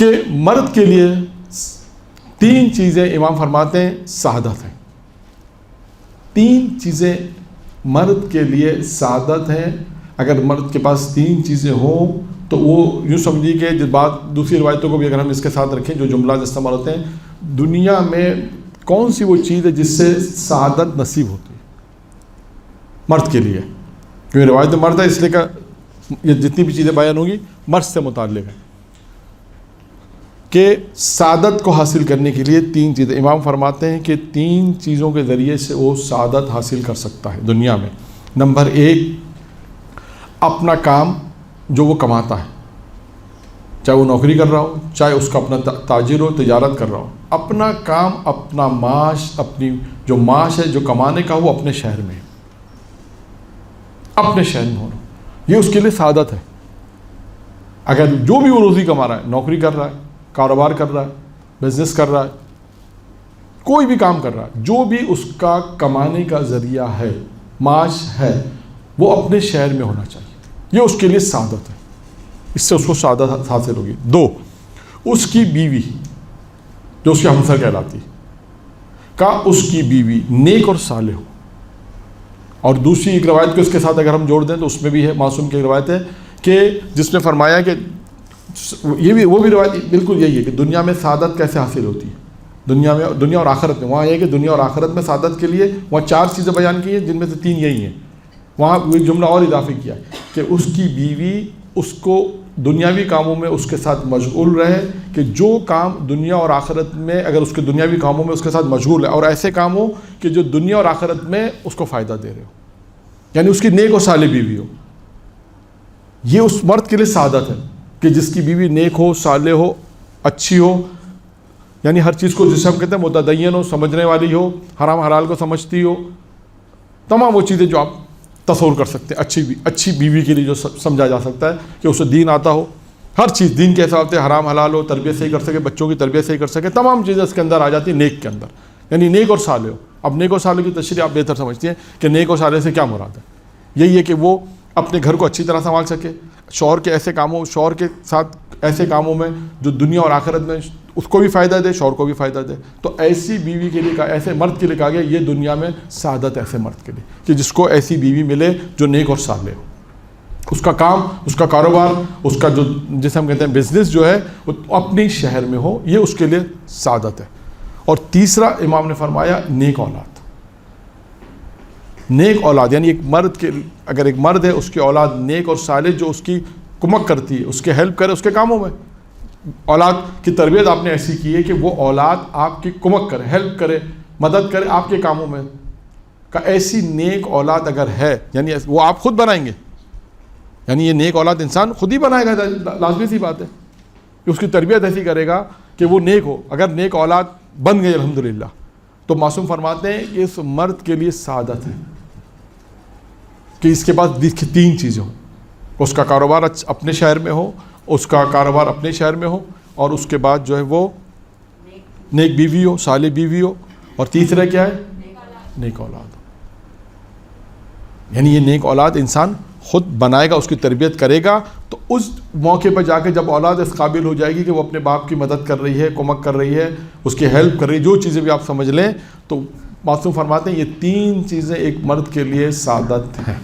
کہ مرد کے لیے 3 چیزیں امام فرماتے ہیں سعادت ہیں. 3 چیزیں مرد کے لیے سعادت ہیں. اگر مرد کے پاس 3 چیزیں ہوں تو وہ یوں سمجھیے کہ جس بات دوسری روایتوں کو بھی اگر ہم اس کے ساتھ رکھیں جو جملات استعمال ہوتے ہیں, دنیا میں کون سی وہ چیز ہے جس سے سعادت نصیب ہوتی ہے مرد کے لیے؟ کیونکہ روایت مرد ہے اس لیے کہ یہ جتنی بھی چیزیں بیان ہوگی مرد سے متعلق ہیں کہ سعادت کو حاصل کرنے کے لیے 3 چیزیں. امام فرماتے ہیں کہ 3 چیزوں کے ذریعے سے وہ سعادت حاصل کر سکتا ہے دنیا میں. نمبر 1, اپنا کام جو وہ کماتا ہے, چاہے وہ نوکری کر رہا ہو, چاہے اس کا اپنا تاجر ہو, تجارت کر رہا ہو, اپنا کام, اپنا معاش, اپنی جو معاش ہے جو کمانے کا وہ اپنے شہر میں, اپنے شہر میں ہونا, یہ اس کے لیے سعادت ہے. اگر جو بھی وہ روزی کما رہا ہے, نوکری کر رہا ہے, کاروبار کر رہا ہے, بزنس کر رہا ہے, کوئی بھی کام کر رہا ہے, جو بھی اس کا کمانے کا ذریعہ ہے, معاش ہے, وہ اپنے شہر میں ہونا چاہیے. یہ اس کے لیے سعادت ہے, اس سے اس کو سعادت حاصل ہوگی. 2, اس کی بیوی جو اس کی ہمسر کہلاتی کا اس کی بیوی نیک اور صالح ہو. اور دوسری ایک روایت کو اس کے ساتھ اگر ہم جوڑ دیں تو اس میں بھی ہے, معصوم کی روایت ہے کہ جس میں فرمایا کہ یہ بھی وہ بھی روایت بالکل یہی ہے کہ دنیا میں سعادت کیسے حاصل ہوتی ہے, دنیا اور آخرت میں. وہاں یہ کہ دنیا اور آخرت میں سعادت کے لیے وہاں 4 چیزیں بیان کی ہیں جن میں سے 3 یہی ہیں. وہاں وہ جملہ اور اضافی کیا کہ اس کی بیوی اس کو دنیاوی کاموں میں اس کے ساتھ مشغول رہے, کہ جو کام دنیا اور آخرت میں اگر اس کے دنیاوی کاموں میں اس کے ساتھ مشغول ہے, اور ایسے کام ہو کہ جو دنیا اور آخرت میں اس کو فائدہ دے رہے ہو, یعنی اس کی نیک اور صالح بیوی ہو. یہ اس مرد کے لیے سعادت ہے کہ جس کی بیوی نیک ہو, صالح ہو, اچھی ہو, یعنی ہر چیز کو جسے ہم کہتے ہیں متدین ہو, سمجھنے والی ہو, حرام حلال کو سمجھتی ہو, تمام وہ چیزیں جو آپ تصور کر سکتے ہیں. اچھی بیوی کے لیے جو سمجھا جا سکتا ہے کہ اسے دین آتا ہو, ہر چیز دین کے حساب سے حرام حلال ہو, تربیت صحیح کر سکے, بچوں کی تربیت صحیح کر سکے, تمام چیزیں اس کے اندر آ جاتی ہیں نیک کے اندر, یعنی نیک اور صالح ہو. اب نیک اور صالح کی تشریح آپ بہتر سمجھتی ہیں کہ نیک اور صالح سے کیا مراد ہے. یہی ہے کہ وہ اپنے گھر کو اچھی طرح سنبھال سکے, شوہر کے ایسے کاموں, شوہر کے ساتھ ایسے کاموں میں جو دنیا اور آخرت میں اس کو بھی فائدہ دے, شوہر کو بھی فائدہ دے. تو ایسی بیوی کے لیے, ایسے مرد کے لیے کہا گیا یہ دنیا میں سعادت ایسے مرد کے لیے کہ جس کو ایسی بیوی ملے جو نیک اور صالح ہو. اس کا کام, اس کا کاروبار, اس کا جو جسے ہم کہتے ہیں بزنس جو ہے وہ اپنی شہر میں ہو, یہ اس کے لیے سعادت ہے. اور تیسرا امام نے فرمایا نیک اولاد. نیک اولاد یعنی ایک مرد کے, اگر ایک مرد ہے اس کی اولاد نیک اور صالح جو اس کی کمک کرتی ہے, اس کے ہیلپ کرے اس کے کاموں میں. اولاد کی تربیت آپ نے ایسی کی ہے کہ وہ اولاد آپ کی کمک کرے, ہیلپ کرے, مدد کرے آپ کے کاموں میں. کا ایسی نیک اولاد اگر ہے, یعنی وہ آپ خود بنائیں گے, یعنی یہ نیک اولاد انسان خود ہی بنائے گا, لازمی سی بات ہے کہ اس کی تربیت ایسی کرے گا کہ وہ نیک ہو. اگر نیک اولاد بن گئی الحمدللہ, تو معصوم فرماتے ہیں کہ اس مرد کے لیے سعادت ہے کہ اس کے پاس 3 چیزیں ہوں. اس کا کاروبار اپنے شہر میں ہو, اس کا کاروبار اپنے شہر میں ہو, اور اس کے بعد جو ہے وہ نیک بیوی ہو, صالح بیوی ہو, اور تیسرا کیا ہے نیک اولاد. یعنی یہ نیک اولاد انسان خود بنائے گا, اس کی تربیت کرے گا, تو اس موقع پر جا کے جب اولاد اس قابل ہو جائے گی کہ وہ اپنے باپ کی مدد کر رہی ہے, کمک کر رہی ہے, اس کی ہیلپ کر رہی ہے, جو چیزیں بھی آپ سمجھ لیں, تو معصوم فرماتے ہیں یہ 3 چیزیں ایک مرد کے لیے سعادت ہیں.